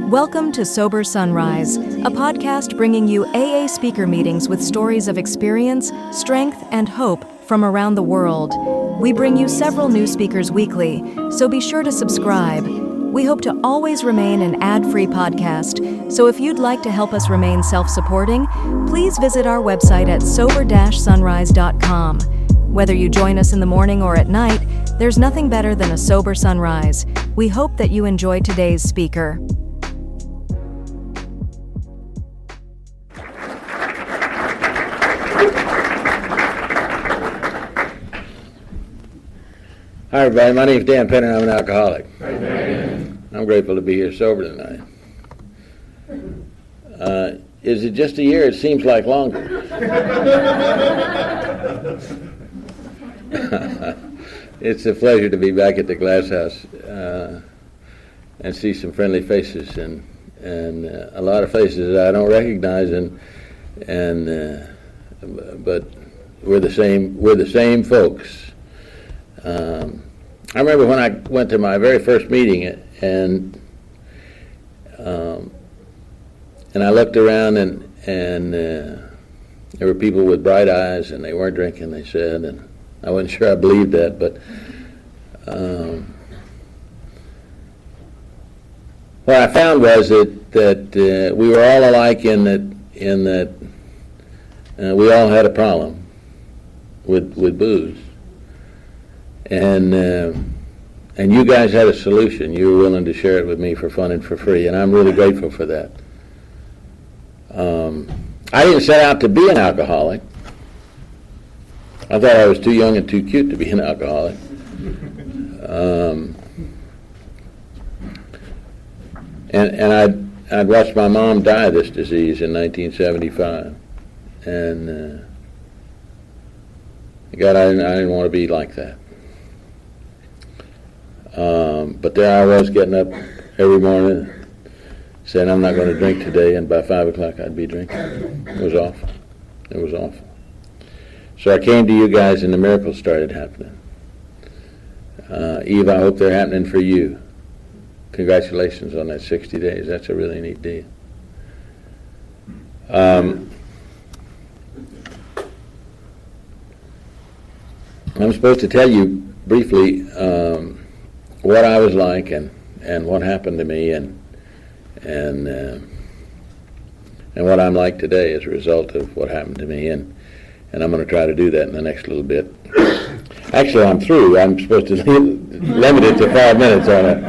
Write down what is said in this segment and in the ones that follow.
Welcome to Sober Sunrise, a podcast bringing you AA speaker meetings with stories of experience, strength, and hope from around the world. We bring you several new speakers weekly, so be sure to subscribe. We hope to always remain an ad-free podcast, so if you'd like to help us remain self-supporting, please visit our website at sober-sunrise.com. Whether you join us in the morning or at night, there's nothing better than a sober sunrise. We hope that you enjoy today's speaker. Hi everybody, my name is Dan Penner and I'm an alcoholic. Amen. I'm grateful to be here sober tonight. Is it just a year? It seems like longer. It's a pleasure to be back at the Glasshous and see some friendly faces and a lot of faces that I don't recognize but we're the same folks. I remember when I went to my very first meeting and I looked around and there were people with bright eyes and they weren't drinking, they said, and I wasn't sure I believed that, but what I found was that we were all alike in that we all had a problem with booze. And you guys had a solution. You were willing to share it with me for fun and for free, and I'm really grateful for that. I didn't set out to be an alcoholic. I thought I was too young and too cute to be an alcoholic. And I'd watched my mom die of this disease in 1975, and God, I didn't want to be like that. But there I was getting up every morning saying I'm not going to drink today, and by 5 o'clock I'd be drinking. It was awful. It was awful. So I came to you guys and the miracles started happening. Eve, I hope they're happening for you. Congratulations on that 60 days. That's a really neat deal. I'm supposed to tell you briefly what I was like and what happened to me and what I'm like today as a result of what happened to me, and I'm going to try to do that in the next little bit. Actually, I'm through. I'm supposed to limit it to 5 minutes on it,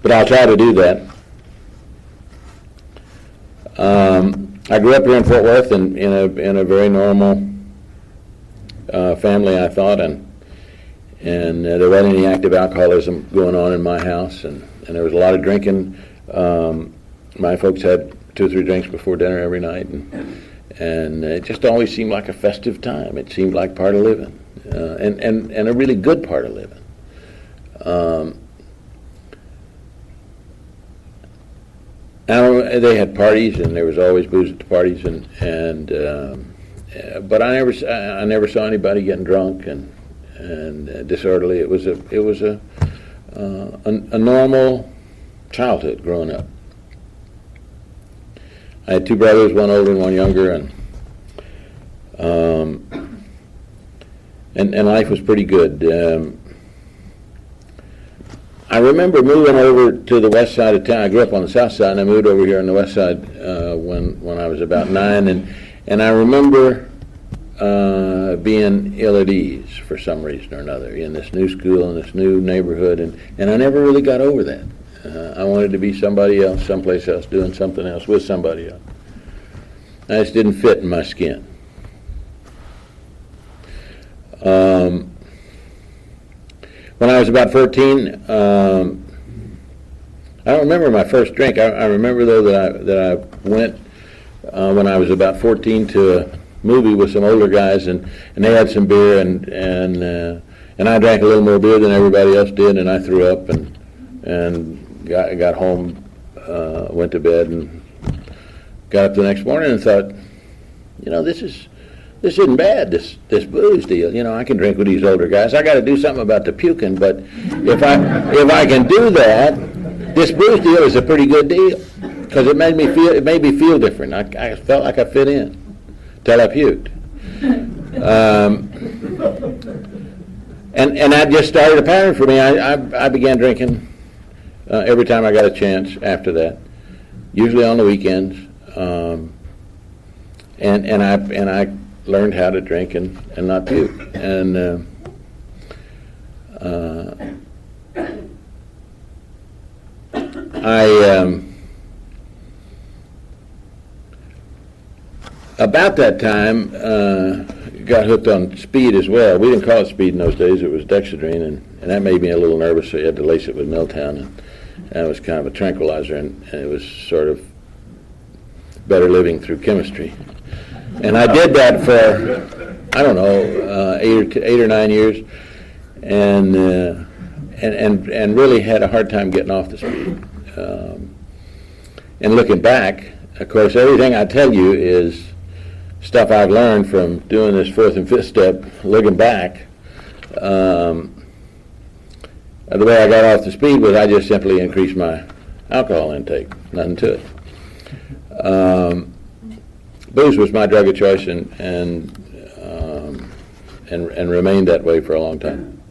but I'll try to do that. I grew up here in Fort Worth in a very normal family, I thought, and there wasn't any active alcoholism going on in my house, and there was a lot of drinking. My folks had 2 or 3 drinks before dinner every night, and it just always seemed like a festive time. It seemed like part of living, and a really good part of living. They had parties, and there was always booze at the parties, but I never saw anybody getting drunk and disorderly. It was a normal childhood growing up. I had 2 brothers, one older and one younger, and life was pretty good. I remember moving over to the west side of town. I grew up on the south side, and I moved over here on the west side when I was about 9, and I remember being ill at ease for some reason or another in this new school, in this new neighborhood, and I never really got over that. I wanted to be somebody else, someplace else, doing something else with somebody else. I just didn't fit in my skin. When I was about 14, I don't remember my first drink. I remember though that I went when I was about 14 to a movie with some older guys, and they had some beer, and I drank a little more beer than everybody else did, and I threw up and got home, went to bed, and got up the next morning and thought, this this isn't bad, this booze deal. You know, I can drink with these older guys. I got to do something about the puking, but if I can do that, this booze deal is a pretty good deal because it made me feel different. I felt like I fit in till I puked. And that just started a pattern for me. I began drinking every time I got a chance after that, usually on the weekends. And I learned how to drink and not puke. And about that time, got hooked on speed as well. We didn't call it speed in those days. It was dexedrine, and that made me a little nervous, so you had to lace it with Milltown, and it was kind of a tranquilizer, and it was sort of better living through chemistry. And I did that for, I don't know, 8 or 9 years, and really had a hard time getting off the speed. And looking back, of course, everything I tell you is stuff I've learned from doing this fourth and fifth step. Looking back, the way I got off the speed was I just simply increased my alcohol intake. Nothing to it. Booze was my drug of choice, and remained that way for a long time.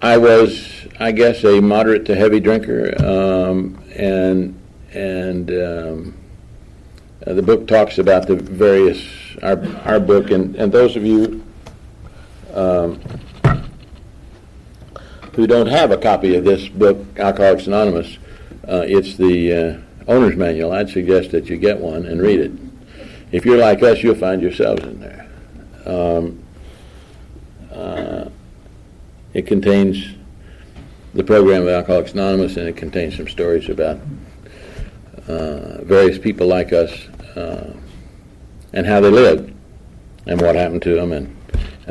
I was, I guess, a moderate to heavy drinker, and the book talks about the various, our book, and those of you who don't have a copy of this book, Alcoholics Anonymous, it's the owner's manual. I'd suggest that you get one and read it. If you're like us, you'll find yourselves in there. It contains the program of Alcoholics Anonymous, and it contains some stories about various people like us and how they lived and what happened to them and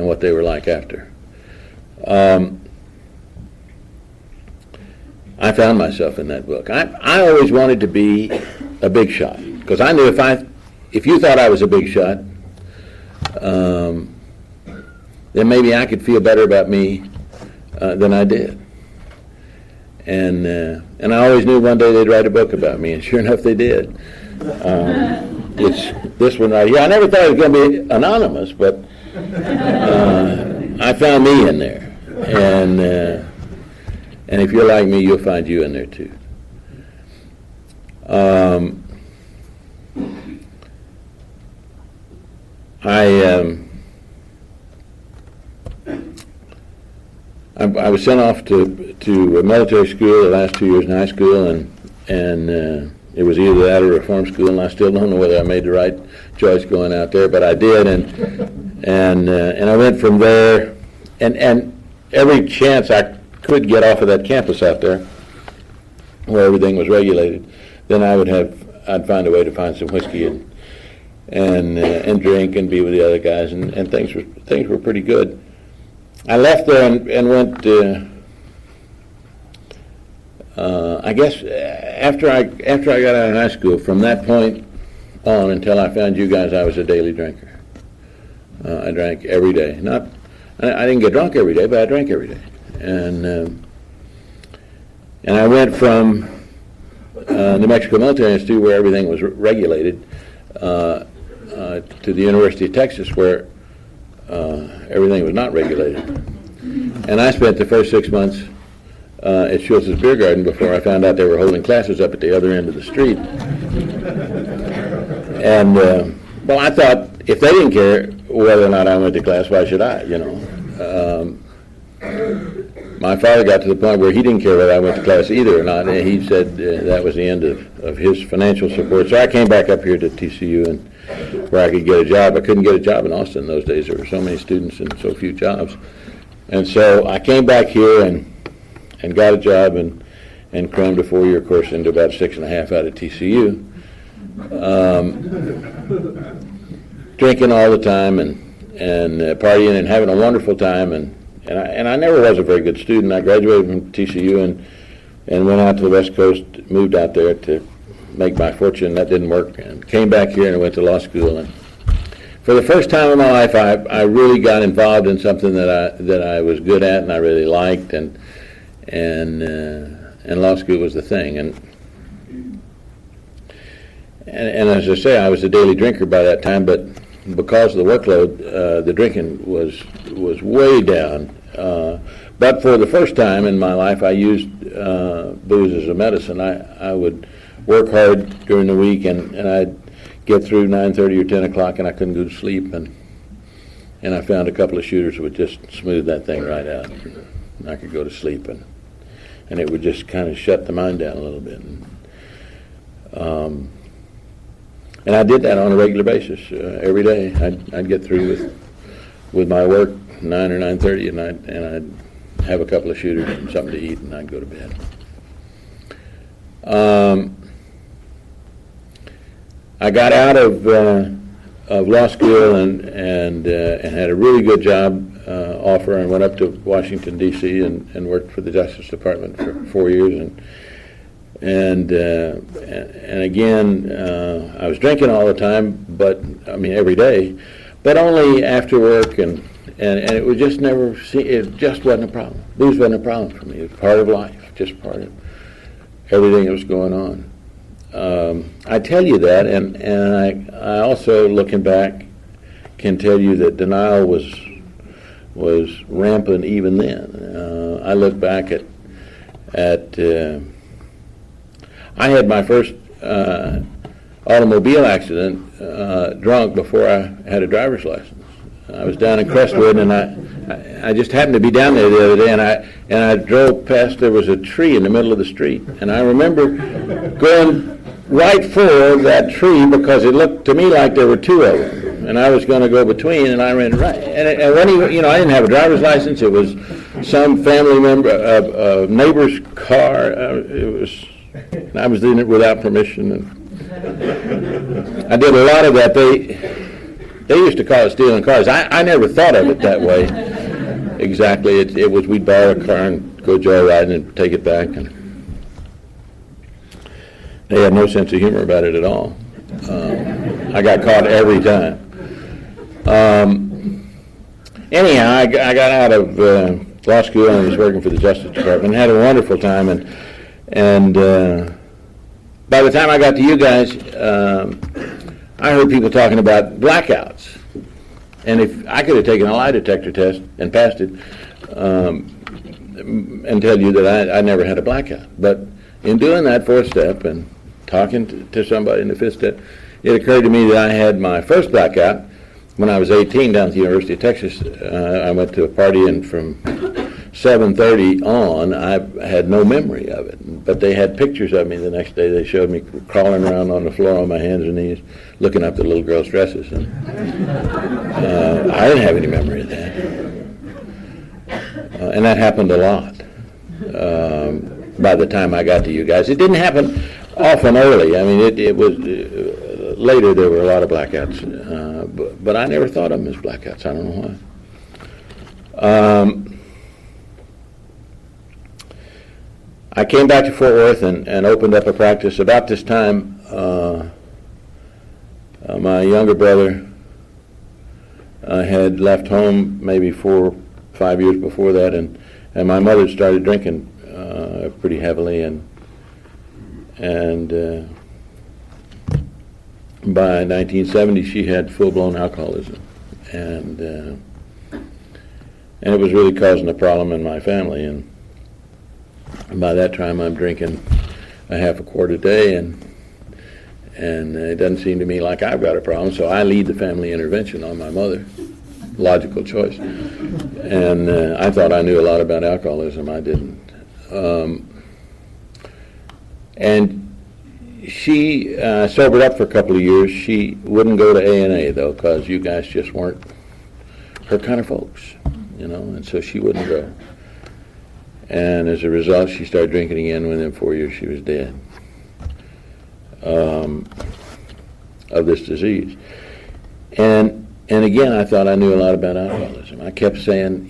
what they were like after. I found myself in that book. I always wanted to be a big shot because I knew if you thought I was a big shot, then maybe I could feel better about me than I did. And I always knew one day they'd write a book about me, and sure enough they did. It's this one right here. I never thought it was going to be anonymous, but I found me in there. And if you're like me, you'll find you in there too. I was sent off to military school the last 2 years in high school, and it was either that or reform school, and I still don't know whether I made the right choice going out there, but I did, and I went from there, and every chance I could get off of that campus out there, where everything was regulated, then I'd find a way to find some whiskey and drink and be with the other guys, and things were pretty good. I left there and went. I guess after I got out of high school, from that point on until I found you guys, I was a daily drinker. I drank every day. I didn't get drunk every day, but I drank every day. And I went from New Mexico Military Institute, where everything was regulated, to the University of Texas, where everything was not regulated. And I spent the first 6 months at Schultz's Beer Garden before I found out they were holding classes up at the other end of the street. And, well, I thought, if they didn't care whether or not I went to class, why should I, you know? My father got to the point where he didn't care whether I went to class either or not, and he said that was the end of his financial support. So I came back up here to TCU and where I could get a job. I couldn't get a job in Austin in those days. There were so many students and so few jobs. And so I came back here and got a job and crammed a 4-year course into about 6.5 out of TCU. Drinking all the time and partying and having a wonderful time, and I never was a very good student. I graduated from TCU and went out to the West Coast, moved out there to make my fortune. That didn't work. And came back here and went to law school. And for the first time in my life, I really got involved in something that I was good at and I really liked, and law school was the thing. And as I say, I was a daily drinker by that time, but because of the workload, the drinking was way down. But for the first time in my life, I used booze as a medicine. I would work hard during the week, and I'd get through 9:30 or 10 o'clock, and I couldn't go to sleep. And I found a couple of shooters would just smooth that thing right out. And I could go to sleep, and it would just kind of shut the mind down a little bit. And I did that on a regular basis every day. I'd get through with my work 9 or 9:30, and I'd have a couple of shooters and something to eat, and I'd go to bed. I got out of law school and had a really good job offer, and went up to Washington D.C. and worked for the Justice Department for 4 years, and again I was drinking all the time, but I mean every day, but only after work, and it was just never it just wasn't a problem. Booze wasn't a problem for me. It was part of life, just part of everything that was going on. I tell you that, and I also, looking back, can tell you that denial was rampant even then. I look back at I had my first automobile accident drunk before I had a driver's license. I was down in Crestwood, and I just happened to be down there the other day, and I drove past. There was a tree in the middle of the street, and I remember going right for that tree because it looked to me like there were two of them, and I was going to go between, and I ran right. And when I didn't have a driver's license. It was some family member, a neighbor's car. I was doing it without permission, and I did a lot of that. They used to call it stealing cars. I never thought of it that way exactly. It was we'd borrow a car and go joyriding and take it back, and they had no sense of humor about it at all. I got caught every time. Anyhow, I got out of law school and was working for the Justice Department and had a wonderful time. And by the time I got to you guys, I heard people talking about blackouts. And if I could have taken a lie detector test and passed it, and tell you that I never had a blackout. But in doing that fourth step and talking to somebody in the fifth step, it occurred to me that I had my first blackout when I was 18 down at the University of Texas. I went to a party, and from 7:30 on, I had no memory of it. But they had pictures of me the next day. They showed me crawling around on the floor on my hands and knees, looking up at little girls' dresses. And I didn't have any memory of that. And that happened a lot by the time I got to you guys. It didn't happen often early. I mean, it was later there were a lot of blackouts, but I never thought of them as blackouts. I don't know why. I came back to Fort Worth and opened up a practice. About this time, my younger brother had left home maybe 4 or 5 years before that, and my mother started drinking pretty heavily, and by 1970 she had full-blown alcoholism, and it was really causing a problem in my family. And by that time I'm drinking a half a quart a day, and it doesn't seem to me like I've got a problem, so I lead the family intervention on my mother. Logical choice. And I thought I knew a lot about alcoholism. I didn't. And she sobered up for a couple of years. She wouldn't go to A&A, though, because you guys just weren't her kind of folks, and so she wouldn't go. And as a result, she started drinking again. Within 4 years, she was dead of this disease. And again, I thought I knew a lot about alcoholism. I kept saying,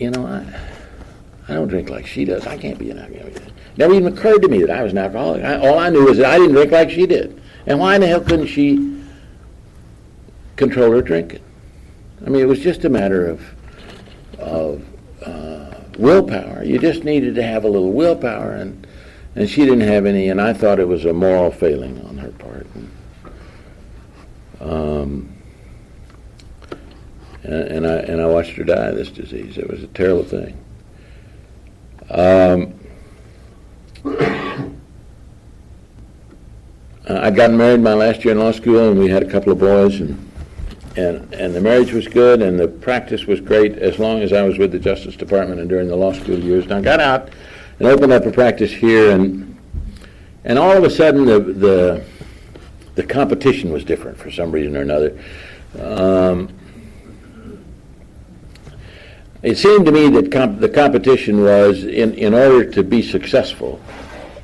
I don't drink like she does. I can't be an alcoholic. Never even occurred to me that I was an alcoholic. All I knew was that I didn't drink like she did. And why in the hell couldn't she control her drinking? I mean, it was just a matter of willpower. You just needed to have a little willpower, and she didn't have any, and I thought it was a moral failing on her part. And I watched her die of this disease. It was a terrible thing. I'd gotten married my last year in law school, and we had a couple of boys, and the marriage was good, and the practice was great as long as I was with the Justice Department and during the law school years. And I got out and opened up a practice here, and all of a sudden the competition was different for some reason or another. It seemed to me that the competition was, in order to be successful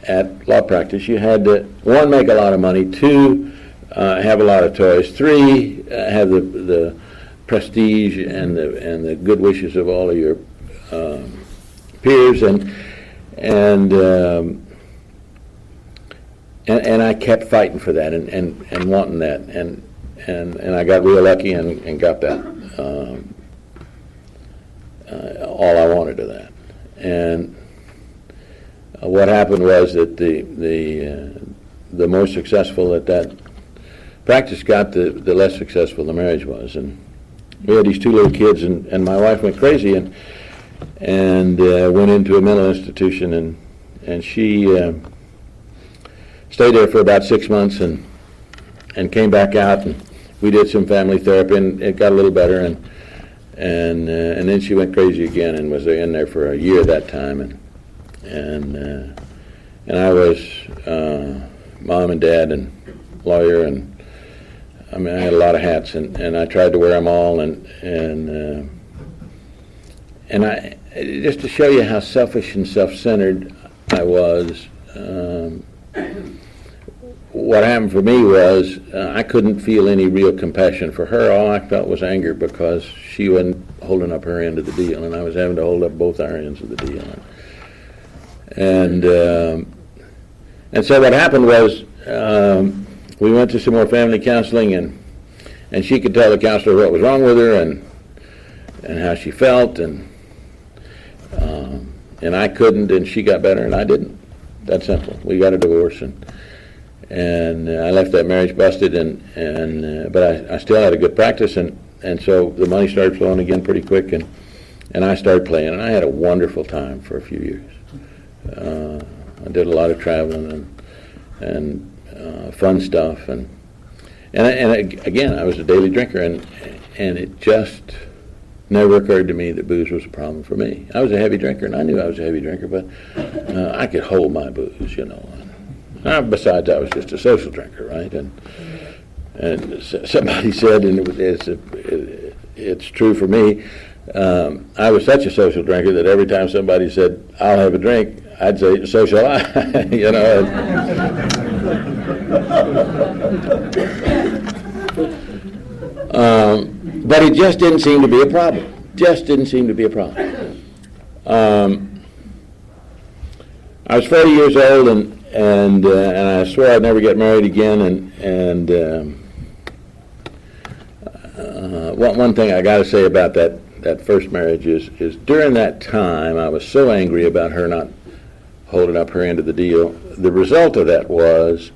at law practice, you had to, one, make a lot of money, two, have a lot of toys, three, have the prestige and the good wishes of all of your peers, and I kept fighting for that and wanting that, and I got real lucky and got that. All I wanted of that. And what happened was that the more successful that practice got, the less successful the marriage was. And we had these two little kids, and my wife went crazy and went into a mental institution, and she stayed there for about 6 months and came back out, and we did some family therapy, and it got a little better, and then she went crazy again and was in there for a year that time, and I was mom and dad and lawyer, and I mean I had a lot of hats, and I tried to wear them all, and I, just to show you how selfish and self-centered I was. What happened for me was I couldn't feel any real compassion for her. All I felt was anger because she wasn't holding up her end of the deal, and I was having to hold up both our ends of the deal. And so what happened was we went to some more family counseling, and she could tell the counselor what was wrong with her and how she felt, and I couldn't, and she got better, and I didn't. That simple. We got a divorce, and I left that marriage busted, but I still had a good practice, and so the money started flowing again pretty quick, and I started playing, and I had a wonderful time for a few years. I did a lot of traveling and fun stuff, and again, I was a daily drinker, and it just never occurred to me that booze was a problem for me. I was a heavy drinker, and I knew I was a heavy drinker, but I could hold my booze, you know. Besides, I was just a social drinker, right? And somebody said, and it's true for me, I was such a social drinker that every time somebody said, "I'll have a drink," I'd say, "So shall I," you know. But it just didn't seem to be a problem. Just didn't seem to be a problem. I was 40 years old, and I swore I'd never get married again. One thing I got to say about that first marriage is during that time I was so angry about her not holding up her end of the deal. The result of that was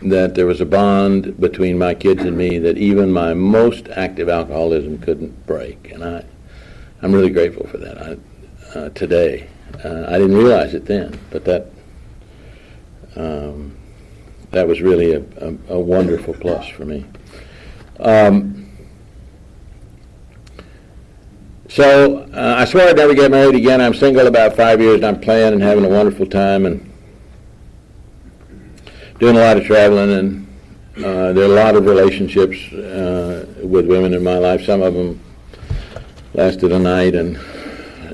that there was a bond between my kids and me that even my most active alcoholism couldn't break, and I'm really grateful for that today. I didn't realize it then, but that was really a wonderful plus for me. So I swore I'd never get married again. I'm single about 5 years, and I'm playing and having a wonderful time and doing a lot of traveling, and there are a lot of relationships with women in my life. Some of them lasted a night, and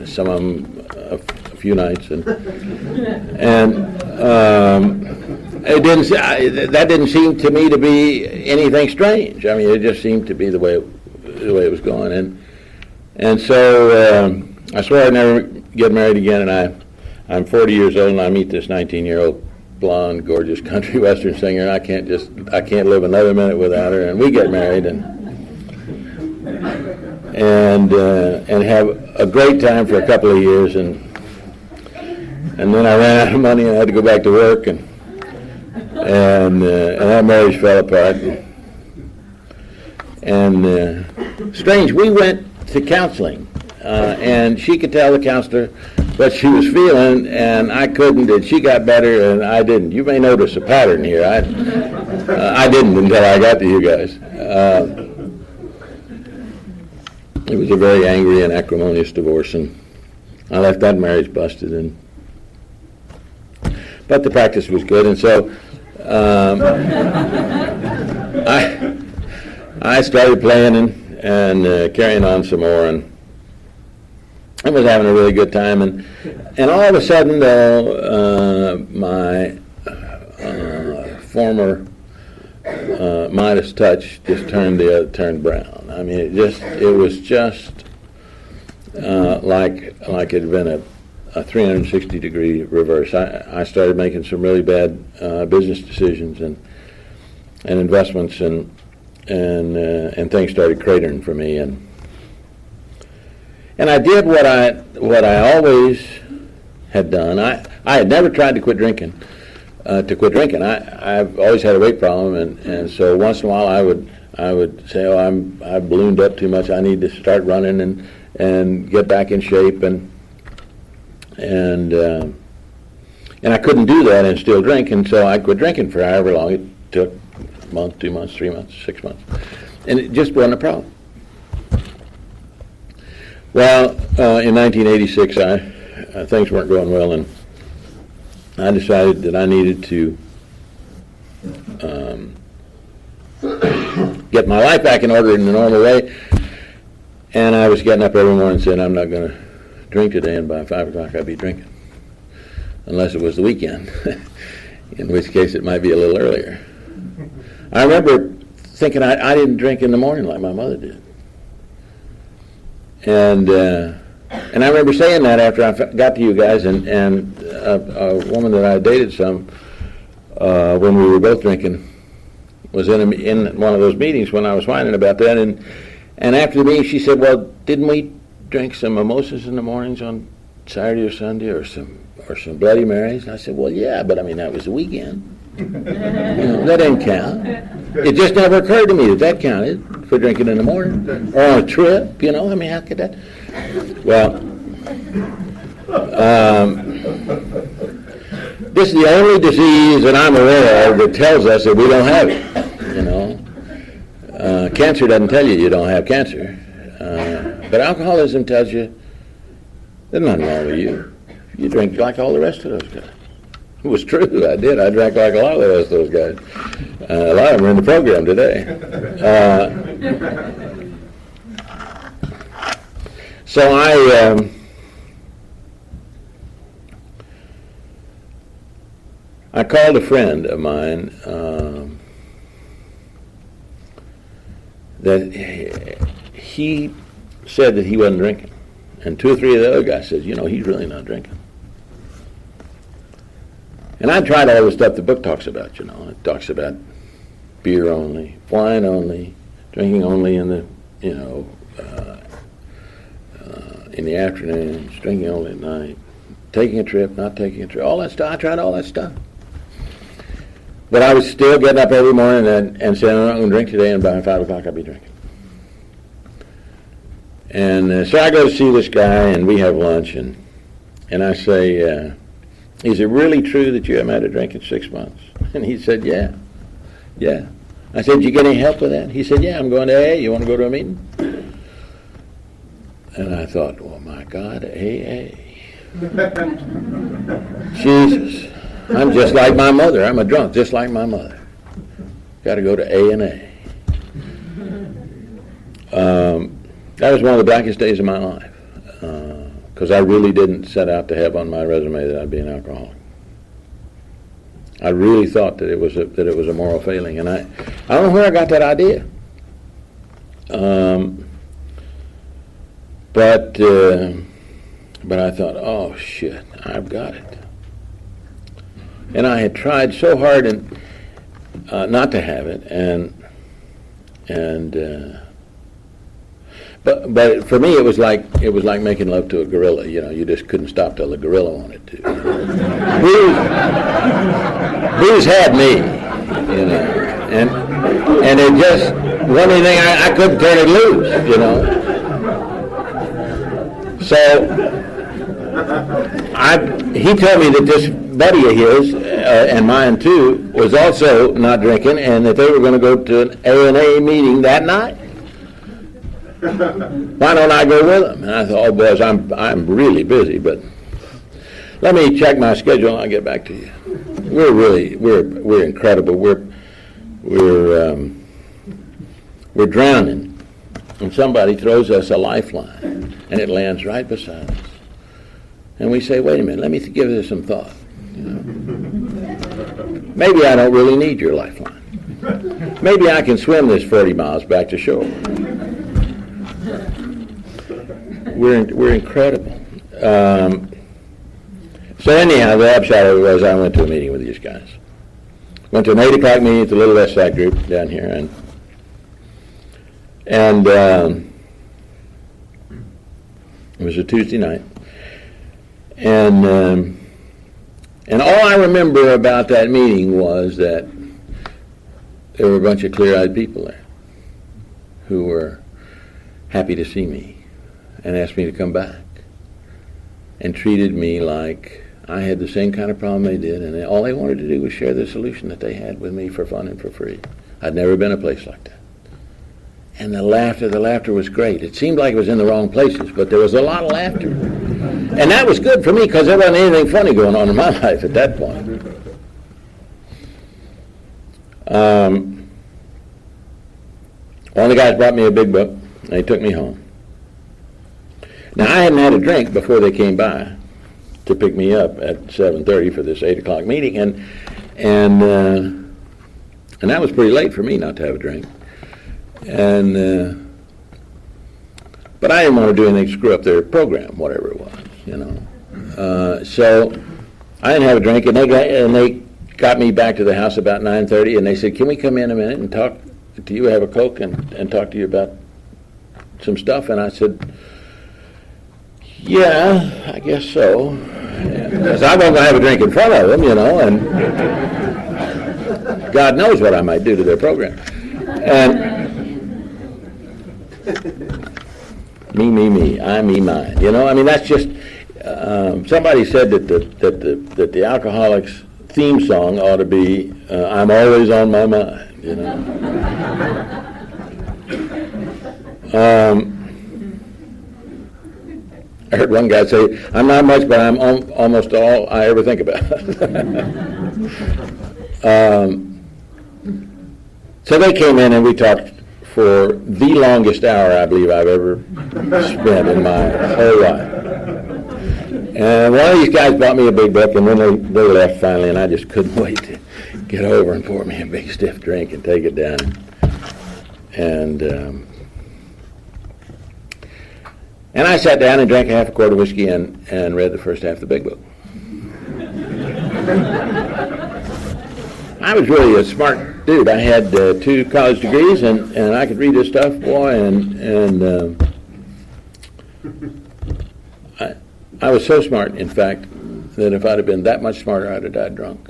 some of them a few nights, and that didn't seem to me to be anything strange. I mean, it just seemed to be the way it was going, and so I swore I'd never get married again, and I'm 40 years old, and I meet this 19-year-old blonde, gorgeous country western singer. I can't live another minute without her. And we get married and have a great time for a couple of years, and then I ran out of money and I had to go back to work, and that marriage fell apart. And strange, we went to counseling, and she could tell the counselor what she was feeling, and I couldn't, and she got better, and I didn't. You may notice a pattern here. I didn't until I got to you guys. It was a very angry and acrimonious divorce, and I left that marriage busted. But the practice was good, and so I started playing and carrying on some more, and I was having a really good time, and all of a sudden, though, my former Midas touch just turned brown. I mean, it was just like it had been a 360-degree reverse. I started making some really bad business decisions and investments, and things started cratering for me, and I did what I always had done. I had never tried to quit drinking. I've always had a weight problem, and so once in a while I would say, oh, I've ballooned up too much. I need to start running and get back in shape, and I couldn't do that and still drink, and so I quit drinking for however long it took. A month, 2 months, 3 months, 6 months. And it just wasn't a problem. Well, in 1986, things weren't going well, and I decided that I needed to get my life back in order in the normal way. And I was getting up every morning and saying, I'm not going to drink today, and by 5 o'clock I'd be drinking. Unless it was the weekend, in which case it might be a little earlier. I remember thinking I didn't drink in the morning like my mother did. And I remember saying that after I got to you guys, and a woman that I dated some when we were both drinking was in one of those meetings when I was whining about that, and after the meeting she said, well, didn't we drink some mimosas in the mornings on Saturday or Sunday, or some Bloody Marys? And I said, well, yeah, but I mean, that was the weekend. That didn't count. It just never occurred to me that counted for drinking in the morning or on a trip. I mean, how could that? Well, this is the only disease that I'm aware of that tells us that we don't have it. Cancer doesn't tell you don't have cancer, but alcoholism tells you there's nothing wrong with you. You drink like all the rest of those guys. It was true. I did. I drank like a lot of the rest of those guys. A lot of them are in the program today. So I called a friend of mine that he said that he wasn't drinking. And 2 or 3 of the other guys said, he's really not drinking. And I tried all the stuff the book talks about, It talks about beer only, wine only, drinking only in the, in the afternoons, drinking only at night, taking a trip, not taking a trip, all that stuff. I tried all that stuff. But I was still getting up every morning and saying, I'm not going to drink today, and by 5 o'clock I'll be drinking. And so I go to see this guy, and we have lunch, and I say, is it really true that you haven't had a drink in 6 months? And he said, yeah. I said, did you get any help with that? He said, yeah, I'm going to AA. You want to go to a meeting? And I thought, oh my God, AA. Jesus, I'm just like my mother. I'm a drunk, just like my mother. Got to go to A&A. That was one of the blackest days of my life, because I really didn't set out to have on my resume that I'd be an alcoholic. I really thought that it was a moral failing, and I don't know where I got that idea. But I thought, oh shit, I've got it. And I had tried so hard not to have it, but for me it was like making love to a gorilla. You just couldn't stop till the gorilla wanted to. Booze had me, and it just wasn't anything. I couldn't turn it loose, So he told me that this buddy of his and mine too was also not drinking, and that they were going to go to an A&A meeting that night. Why don't I go with them? And I thought, oh boys, I'm really busy, but let me check my schedule and I'll get back to you. We're incredible. We're drowning, and somebody throws us a lifeline, and it lands right beside us. And we say, wait a minute, let me give this some thought. Maybe I don't really need your lifeline. Maybe I can swim this 40 miles back to shore. We're incredible. So anyhow, the upshot of it was I went to a meeting with these guys. Went to an 8 o'clock meeting at the Little West Side group down here, and it was a Tuesday night. And all I remember about that meeting was that there were a bunch of clear-eyed people there who were happy to see me and asked me to come back and treated me like I had the same kind of problem they did, and all they wanted to do was share the solution that they had with me for fun and for free. I'd never been a place like that. And the laughter was great. It seemed like it was in the wrong places, but there was a lot of laughter. And that was good for me because there wasn't anything funny going on in my life at that point. One of the guys brought me a big book, and he took me home. Now, I hadn't had a drink before they came by to pick me up at 7:30 for this 8 o'clock meeting, and that was pretty late for me not to have a drink. But I didn't want to do anything to screw up their program, whatever it was, So I didn't have a drink, and they got me back to the house about 9:30, and they said, "Can we come in a minute and talk? Do you have a Coke and talk to you about some stuff?" And I said, "Yeah, I guess so." Because I wasn't going to have a drink in front of them, and God knows what I might do to their program. And me, I, me, mine. That's just, somebody said that the Alcoholics theme song ought to be, I'm always on my mind, I heard one guy say, I'm not much, but I'm almost all I ever think about. So they came in and we talked for the longest hour I believe I've ever spent in my whole life. And one of these guys bought me a big book, and then they left finally, and I just couldn't wait to get over and pour me a big stiff drink and take it down. And I sat down and drank a half a quart of whiskey and read the first half of the big book. I was really a smart dude. I had 2 college degrees, and I could read this stuff, boy, and I was so smart, in fact, that if I'd have been that much smarter, I'd have died drunk.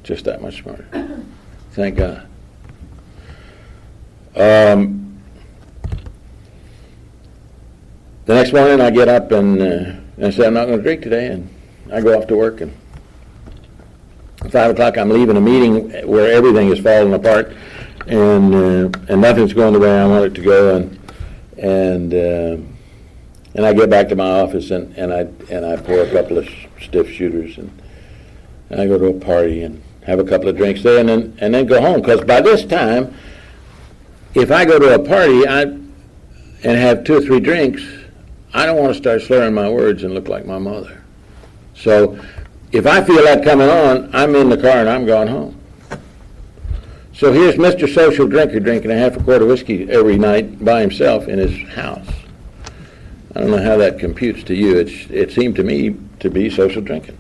Just that much smarter. Thank God. The next morning I get up and say I'm not going to drink today, and I go off to work, and at 5 o'clock I'm leaving a meeting where everything is falling apart, and nothing's going the way I want it to go, and I get back to my office and I pour a couple of stiff shooters, and I go to a party and have a couple of drinks there, and then go home, because by this time, if I go to a party and have 2 or 3 drinks, I don't want to start slurring my words and look like my mother. So if I feel that coming on, I'm in the car and I'm going home. So here's Mr. Social Drinker drinking a half a quart of whiskey every night by himself in his house. I don't know how that computes to you. It seemed to me to be social drinking.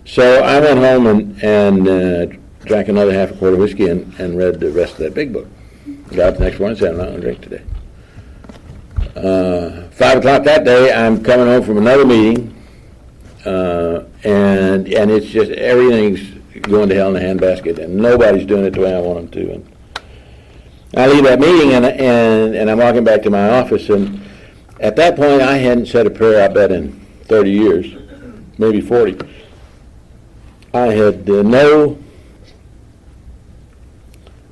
So I went home and drank another half a quart of whiskey and read the rest of that big book. Got up the next morning and said, I'm not going to drink today. 5 o'clock that day, I'm coming home from another meeting, and it's just everything's going to hell in a handbasket, and nobody's doing it the way I want them to. And I leave that meeting, and I'm walking back to my office, and at that point, I hadn't said a prayer, I bet, in 30 years, maybe 40. I had no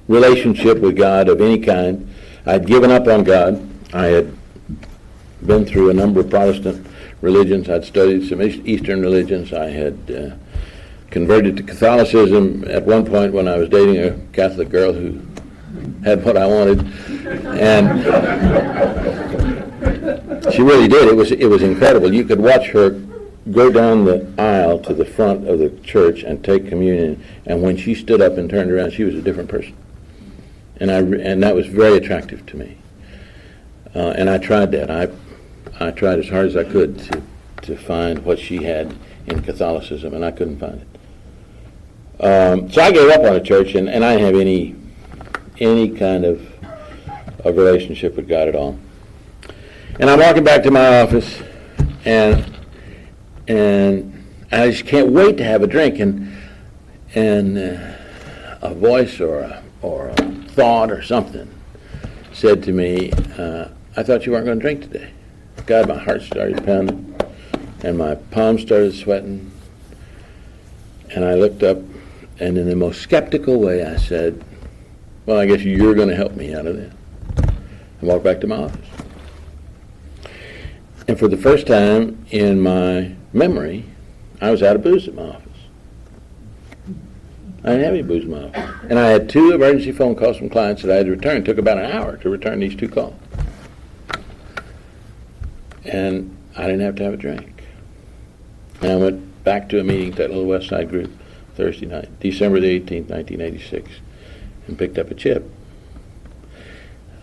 relationship with God of any kind. I'd given up on God. I had been through a number of Protestant religions. I'd studied some Eastern religions. I had converted to Catholicism at one point when I was dating a Catholic girl who had what I wanted, and she really did. It was incredible. You could watch her go down the aisle to the front of the church and take communion, and when she stood up and turned around, she was a different person. And that was very attractive to me. And I tried that. I tried as hard as I could to find what she had in Catholicism, and I couldn't find it. So I gave up on the church, and I didn't have any kind of a relationship with God at all. And I'm walking back to my office, and I just can't wait to have a drink, and a voice or a thought or something said to me, I thought you weren't going to drink today. God, my heart started pounding, and my palms started sweating, and I looked up, and in the most skeptical way I said, well, I guess you're going to help me out of that. And walked back to my office. And for the first time in my memory, I was out of booze at my office. I didn't have any booze in my office. And I had 2 emergency phone calls from clients that I had to return. It took about an hour to return these 2 calls. And I didn't have to have a drink. And I went back to a meeting at that little West Side group Thursday night, December the 18th, 1986, and picked up a chip.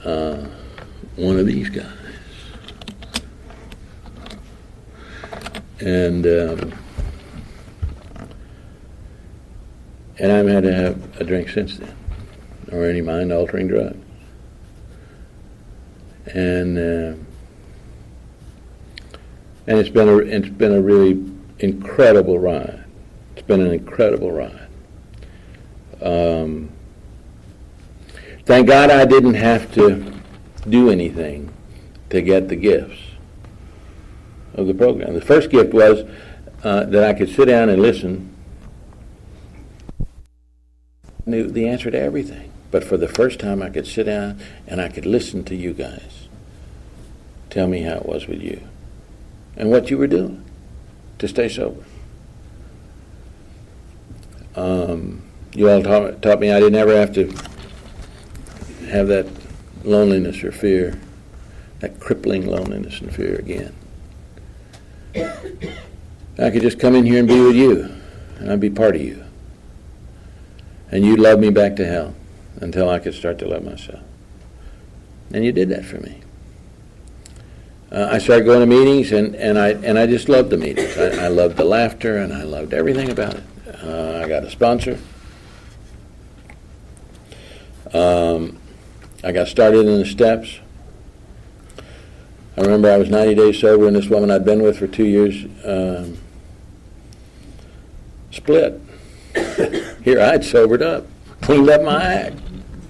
One of these guys. And I haven't had to have a drink since then, or any mind-altering drug. And it's been a really incredible ride. It's been an incredible ride. Thank God I didn't have to do anything to get the gifts of the program. The first gift was that I could sit down and listen. I knew the answer to everything. But for the first time, I could sit down and I could listen to you guys tell me how it was with you and what you were doing to stay sober. You all taught me I didn't ever have to have that loneliness or fear, that crippling loneliness and fear again. I could just come in here and be with you, and I'd be part of you. And you'd love me back to hell until I could start to love myself. And you did that for me. I started going to meetings, and I just loved the meetings. I loved the laughter, and I loved everything about it. I got a sponsor. I got started in the steps. I remember I was 90 days sober, and this woman I'd been with for 2 years split. Here I'd sobered up, cleaned up my act.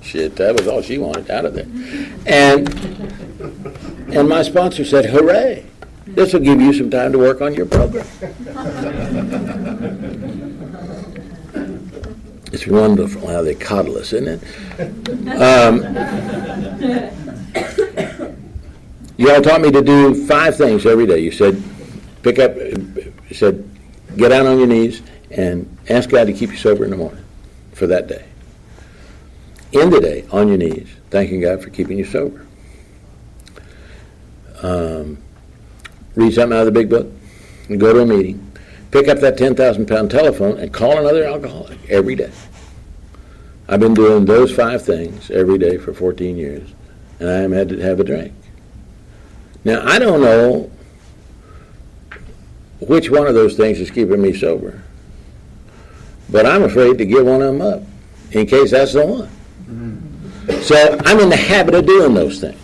Shit, that was all she wanted out of there. And my sponsor said, hooray, this will give you some time to work on your program. It's wonderful how they coddle us, isn't it? You all taught me to do 5 things every day. You said, get down on your knees and ask God to keep you sober in the morning for that day. End the day on your knees, thanking God for keeping you sober. Read something out of the big book and go to a meeting. Pick up that 10,000-pound telephone and call another alcoholic every day. I've been doing those 5 things every day for 14 years, and I haven't had to have a drink. Now, I don't know which one of those things is keeping me sober, but I'm afraid to give one of them up in case that's the one. So I'm in the habit of doing those things.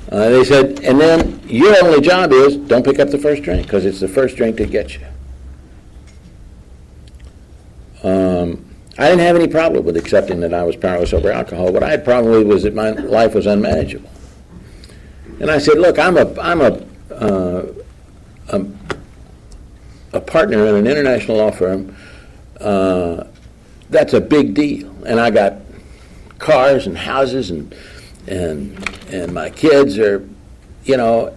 They said, and then your only job is don't pick up the first drink, because it's the first drink that gets you. I didn't have any problem with accepting that I was powerless over alcohol. What I had problem with was that my life was unmanageable. And I said, look, I'm a partner in an international law firm. That's a big deal. And I got cars and houses and my kids are, you know.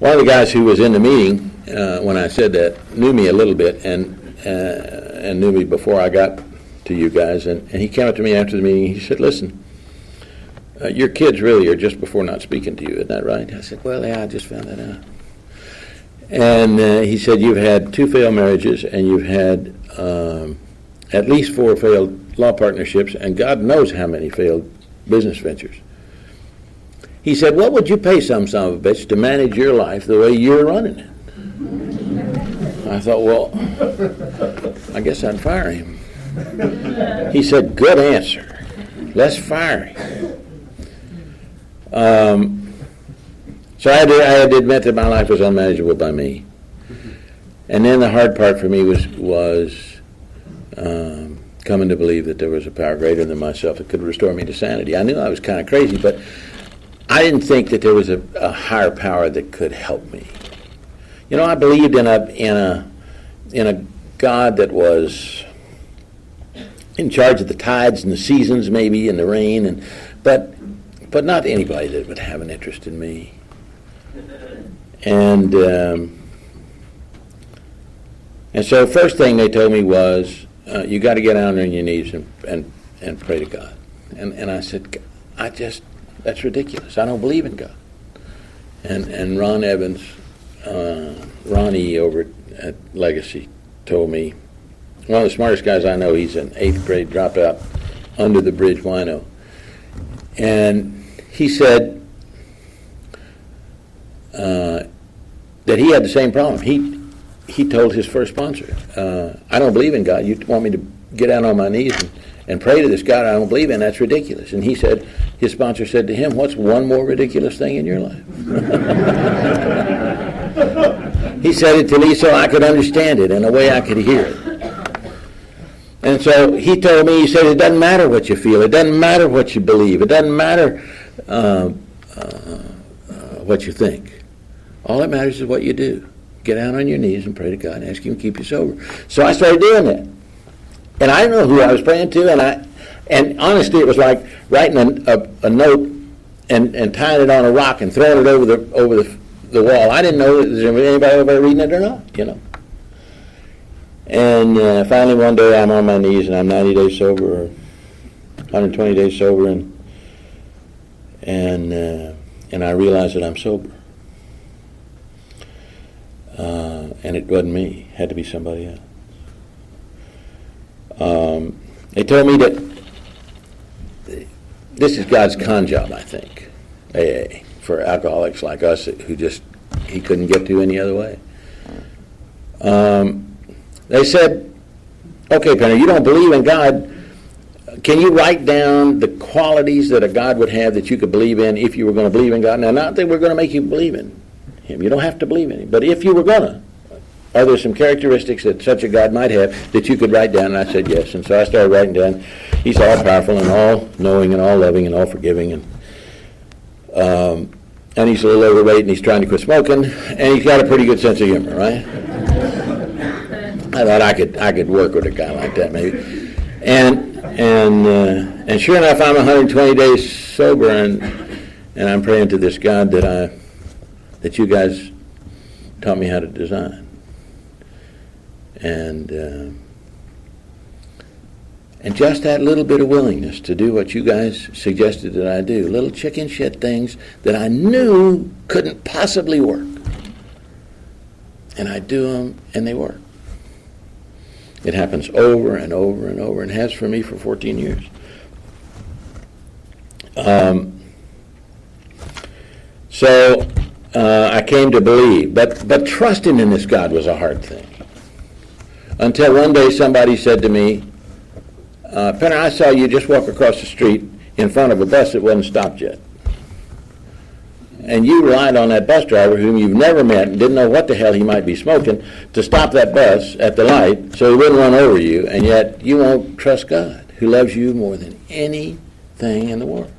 One of the guys who was in the meeting when I said that knew me a little bit and knew me before I got to you guys. And he came up to me after the meeting. He said, listen, your kids really are just before not speaking to you, isn't that right? I said, well, yeah, I just found that out. And he said, you've had 2 failed marriages, and you've had at least 4 failed law partnerships, and God knows how many failed business ventures. He said, what would you pay some son of a bitch to manage your life the way you're running it? I thought, well, I guess I'd fire him. He said, good answer. Let's fire him. So I had to admit that my life was unmanageable by me. And then the hard part for me was coming to believe that there was a power greater than myself that could restore me to sanity. I knew I was kind of crazy, but I didn't think that there was a higher power that could help me. You know, I believed in a God that was in charge of the tides and the seasons, maybe, and the rain, but not anybody that would have an interest in me. And so first thing they told me was, you got to get down on your knees and pray to God. And I said, that's ridiculous. I don't believe in God. And Ron Evans, Ronnie over at Legacy, told me, one of the smartest guys I know, he's an 8th grade dropout, under the bridge wino. And he said that he had the same problem. He told his first sponsor, I don't believe in God. You want me to get down on my knees and pray to this God I don't believe in? That's ridiculous. And he said, his sponsor said to him, what's one more ridiculous thing in your life? He said it to me so I could understand it in a way I could hear it. And so he told me, he said, it doesn't matter what you feel. It doesn't matter what you believe. It doesn't matter what you think. All that matters is what you do. Get down on your knees and pray to God and ask Him to keep you sober. So I started doing that. And I didn't know who I was praying to, and honestly, it was like writing a note and tying it on a rock and throwing it over the wall. I didn't know if anybody over there reading it or not, you know. And finally one day I'm on my knees and I'm 90 days sober, or 120 days sober, and I realize that I'm sober. And it wasn't me. It had to be somebody else. They told me that this is God's con job, I think, AA, for alcoholics like us who he couldn't get to any other way. They said, okay, Penner, you don't believe in God. Can you write down the qualities that a God would have that you could believe in if you were going to believe in God? Now, not that we're going to make you believe in Him. You don't have to believe in Him. But if you were going to, are there some characteristics that such a God might have that you could write down? And I said yes. And so I started writing down, He's all powerful and all knowing and all loving and all forgiving. And He's a little overweight and He's trying to quit smoking. And He's got a pretty good sense of humor, right? I thought I could work with a guy like that maybe. And sure enough, I'm 120 days sober, and I'm praying to this God that you guys taught me how to design. And just that little bit of willingness to do what you guys suggested that I do, little chicken shit things that I knew couldn't possibly work. And I do them, and they work. It happens over and over and over, and has for me for 14 years. So I came to believe, but trusting in this God was a hard thing. Until one day somebody said to me, Penner, I saw you just walk across the street in front of a bus that wasn't stopped yet. And you relied on that bus driver whom you've never met and didn't know what the hell he might be smoking to stop that bus at the light so he wouldn't run over you, and yet you won't trust God, who loves you more than anything in the world.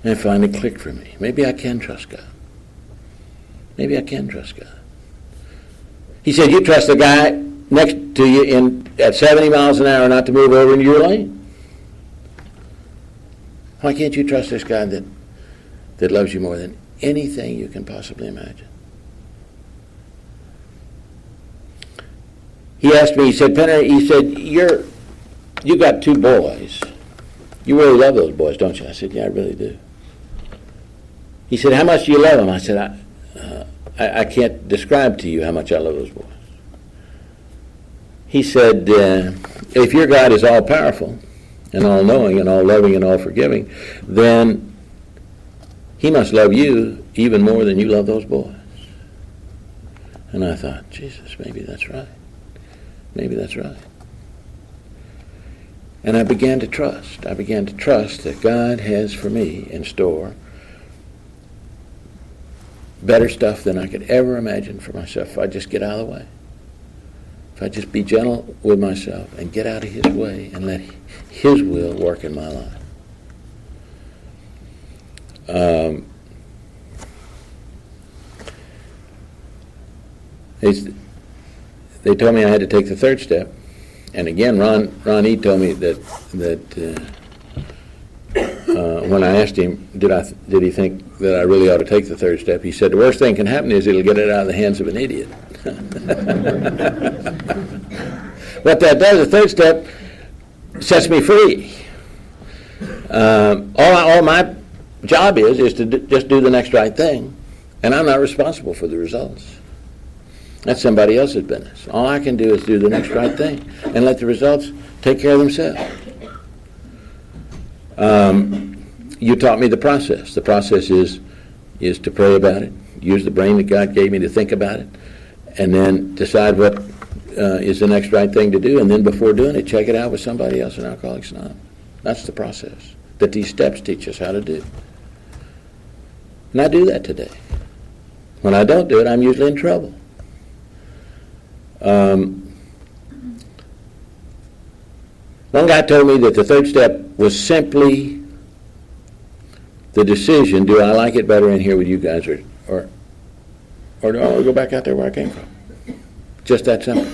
And it finally clicked for me. Maybe I can trust God. Maybe I can trust God. He said, you trust the guy next to you at 70 miles an hour not to move over into your lane? Why can't you trust this God that loves you more than anything you can possibly imagine? He asked me, he said, Penner, he said, you got 2 boys. You really love those boys, don't you? I said, yeah, I really do. He said, how much do you love them? I said, I can't describe to you how much I love those boys. He said, if your God is all-powerful and all-knowing and all-loving and all-forgiving, then he must love you even more than you love those boys. And I thought, Jesus, maybe that's right. Maybe that's right. And I began to trust. I began to trust that God has for me in store better stuff than I could ever imagine for myself if I just get out of the way. If I just be gentle with myself and get out of his way and let his will work in my life. They told me I had to take the 3rd step. And again, Ron E. told me that when I asked him, did he think that I really ought to take the 3rd step, he said, the worst thing can happen is it'll get it out of the hands of an idiot. What that does, the 3rd step sets me free. All my job is to just do the next right thing, and I'm not responsible for the results. That's somebody else's business. All I can do is do the next right thing and let the results take care of themselves. You taught me the process. The process is to pray about it, use the brain that God gave me to think about it, and then decide what is the next right thing to do, and then before doing it, check it out with somebody else in Alcoholics Anonymous. That's the process that these steps teach us how to do. And I do that today. When I don't do it, I'm usually in trouble. One guy told me that the 3rd step was simply the decision, do I like it better in here with you guys or do I want to go back out there where I came from? Just that simple.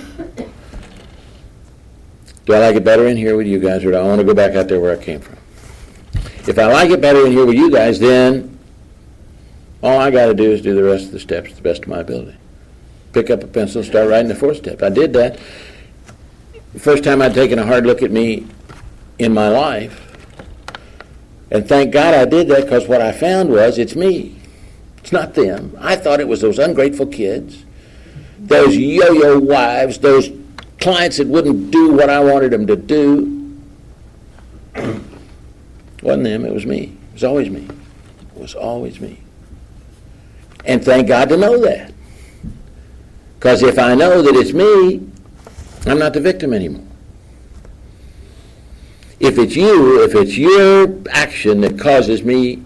Do I like it better in here with you guys or do I want to go back out there where I came from? If I like it better in here with you guys, then all I got to do is do the rest of the steps to the best of my ability. Pick up a pencil and start writing the 4th step. I did that. The first time I'd taken a hard look at me in my life. And thank God I did that, because what I found was it's me. It's not them. I thought it was those ungrateful kids, those yo-yo wives, those clients that wouldn't do what I wanted them to do. It wasn't them, it was me. It was always me. It was always me. And thank God to know that. Because if I know that it's me, I'm not the victim anymore. If it's you, if it's your action that causes me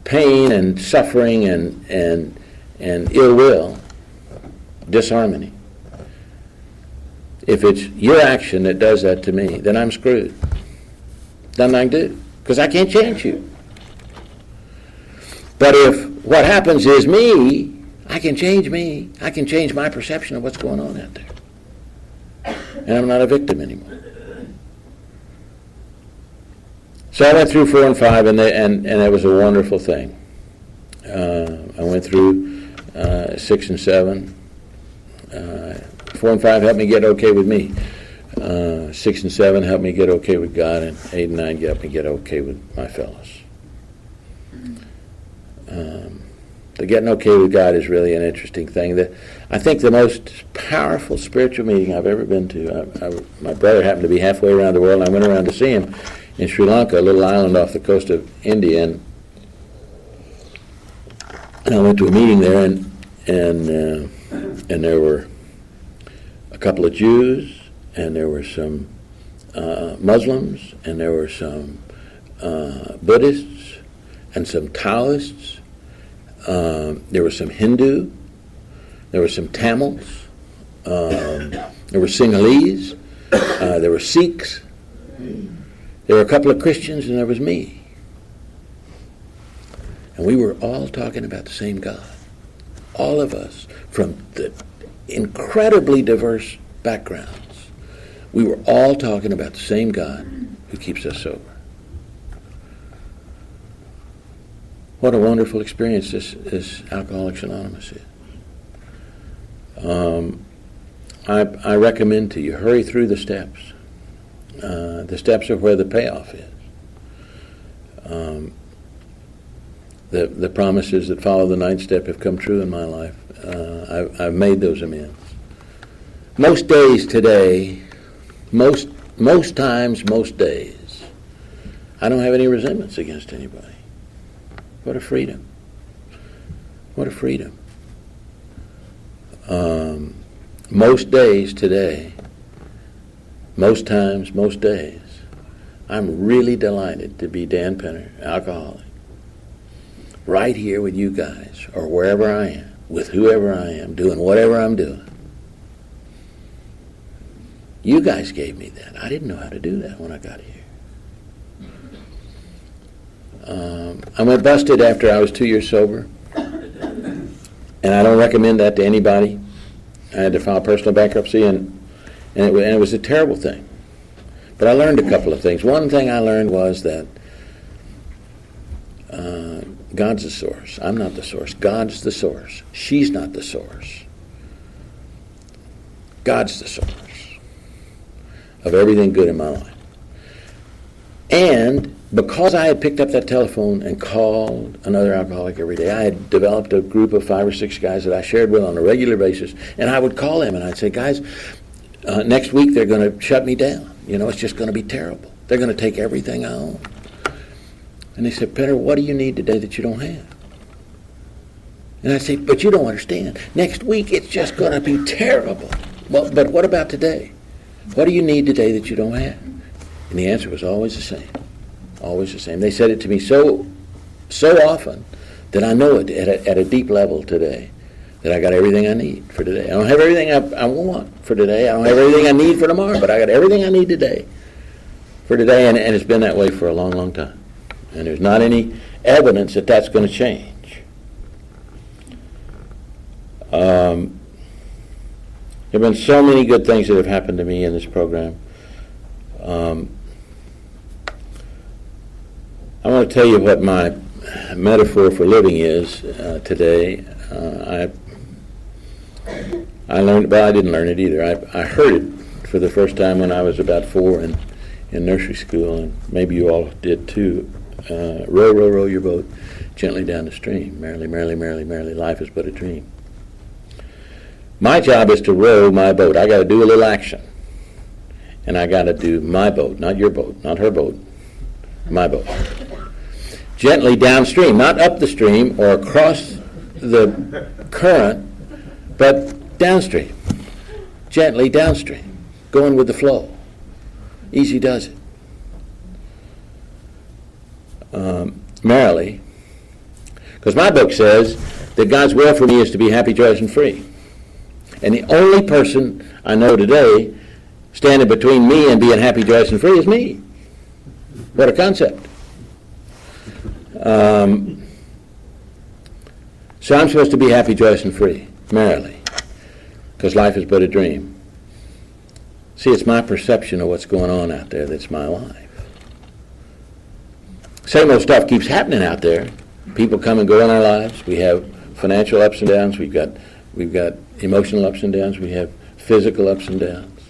pain and suffering and ill will, disharmony, if it's your action that does that to me, then I'm screwed. Nothing I can do, because I can't change you. But if what happens is me, I can change me. I can change my perception of what's going on out there. And I'm not a victim anymore. So I went through 4 and 5, and it was a wonderful thing. I went through 6 and 7. 4 and 5 helped me get okay with me. 6 and 7 helped me get okay with God, and 8 and 9 helped me get okay with my fellows. The getting okay with God is really an interesting thing. I think the most powerful spiritual meeting I've ever been to, my brother happened to be halfway around the world, and I went around to see him in Sri Lanka, a little island off the coast of India, and And I went to a meeting there, and there were a couple of Jews, and there were some Muslims, and there were some Buddhists, and some Taoists. There were some Hindu. There were some Tamils. There were Sinhalese. There were Sikhs. There were a couple of Christians, and there was me. And we were all talking about the same God. All of us, from the incredibly diverse backgrounds, we were all talking about the same God who keeps us sober. What a wonderful experience this Alcoholics Anonymous is. I recommend to you, hurry through the steps. The steps are where the payoff is. The promises that follow the ninth step have come true in my life. I've made those amends. Most days today, most times, most days, I don't have any resentments against anybody. What a freedom. What a freedom. Most days today, most times, most days, I'm really delighted to be Dan Penner, alcoholic, right here with you guys, or wherever I am, with whoever I am, doing whatever I'm doing. You guys gave me that. I didn't know how to do that when I got here. I went busted after I was 2 years sober, and I don't recommend that to anybody. I had to file personal bankruptcy, and it was a terrible thing. But I learned a couple of things. One thing I learned was that God's the source. I'm not the source. God's the source. She's not the source. God's the source of everything good in my life. And because I had picked up that telephone and called another alcoholic every day, I had developed a group of 5 or 6 guys that I shared with on a regular basis, and I would call them and I'd say, guys, next week they're going to shut me down. You know, it's just going to be terrible. They're going to take everything I own. And they said, Penner, what do you need today that you don't have? And I say, but you don't understand. Next week it's just going to be terrible. Well, but what about today? What do you need today that you don't have? And the answer was always the same. Always the same. They said it to me so often that I know it at a deep level today, that I got everything I need for today. I don't have everything I want for today. I don't have everything I need for tomorrow, but I got everything I need today for today, and it's been that way for a long, long time. And there's not any evidence that that's going to change. There have been so many good things that have happened to me in this program. I want to tell you what my metaphor for living is today. I learned, well, I didn't learn it either. I heard it for the first time when I was about 4 in nursery school, and maybe you all did too. Row, row, row your boat gently down the stream. Merrily, merrily, merrily, merrily, life is but a dream. My job is to row my boat. I got to do a little action. And I got to do my boat, not your boat, not her boat, my boat. Gently downstream, not up the stream or across the current, but downstream. Gently downstream, going with the flow. Easy does it. Merrily, because my book says that God's will for me is to be happy, joyous, and free. And the only person I know today standing between me and being happy, joyous, and free is me. What a concept. So I'm supposed to be happy, joyous, and free, merrily, because life is but a dream. See, it's my perception of what's going on out there that's my life. Same old stuff keeps happening out there. People come and go in our lives. We have financial ups and downs. We've got emotional ups and downs. We have physical ups and downs.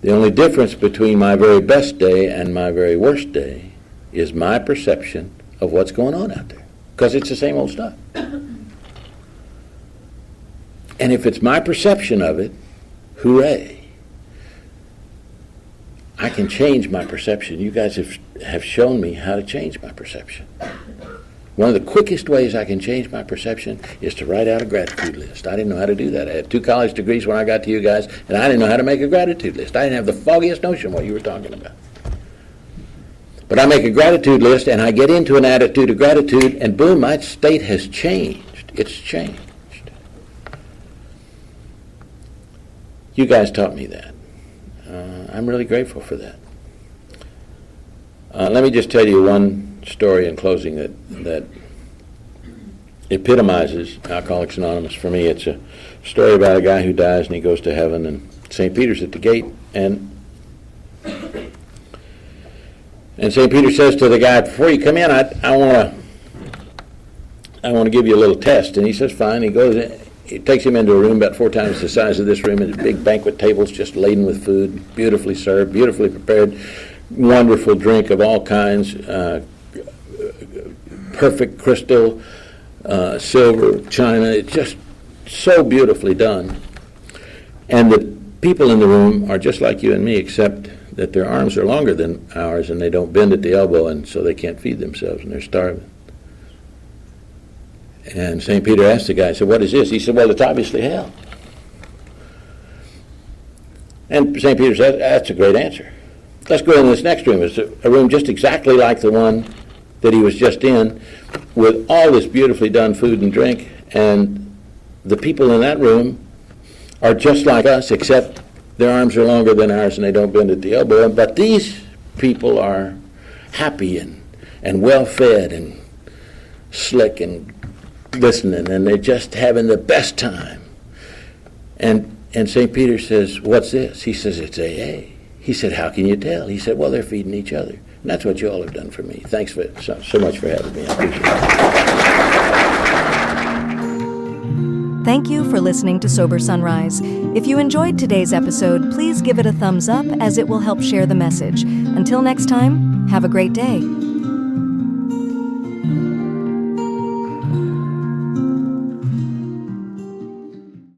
The only difference between my very best day and my very worst day is my perception of what's going on out there, because it's the same old stuff. And if it's my perception of it, hooray. I can change my perception. You guys have shown me how to change my perception. One of the quickest ways I can change my perception is to write out a gratitude list. I didn't know how to do that. I had 2 college degrees when I got to you guys, and I didn't know how to make a gratitude list. I didn't have the foggiest notion what you were talking about. But I make a gratitude list, and I get into an attitude of gratitude, and boom, my state has changed. It's changed. You guys taught me that. I'm really grateful for that. Let me just tell you one story in closing that epitomizes Alcoholics Anonymous for me. It's a story about a guy who dies and he goes to heaven, and St. Peter's at the gate, and St. Peter says to the guy, before you come in, I want to give you a little test. And he says, fine. He goes in. He takes him into a room about 4 times the size of this room, and big banquet tables just laden with food, beautifully served, beautifully prepared, wonderful drink of all kinds, perfect crystal, silver, china. It's just so beautifully done. And the people in the room are just like you and me, except that their arms are longer than ours, and they don't bend at the elbow, and so they can't feed themselves, and they're starving. And St. Peter asked the guy, said, what is this? He said, well, it's obviously hell. And St. Peter said, that's a great answer. Let's go in this next room. It's a room just exactly like the one that he was just in, with all this beautifully done food and drink, and the people in that room are just like us, except their arms are longer than ours and they don't bend at the elbow. But these people are happy and well-fed and slick and listening, and they're just having the best time. And St. Peter says, what's this? He says, it's AA. He said, how can you tell? He said, well, they're feeding each other. And that's what you all have done for me. Thanks so much for having me. I appreciate it. Thank you for listening to Sober Sunrise. If you enjoyed today's episode, please give it a thumbs up, as it will help share the message. Until next time, have a great day.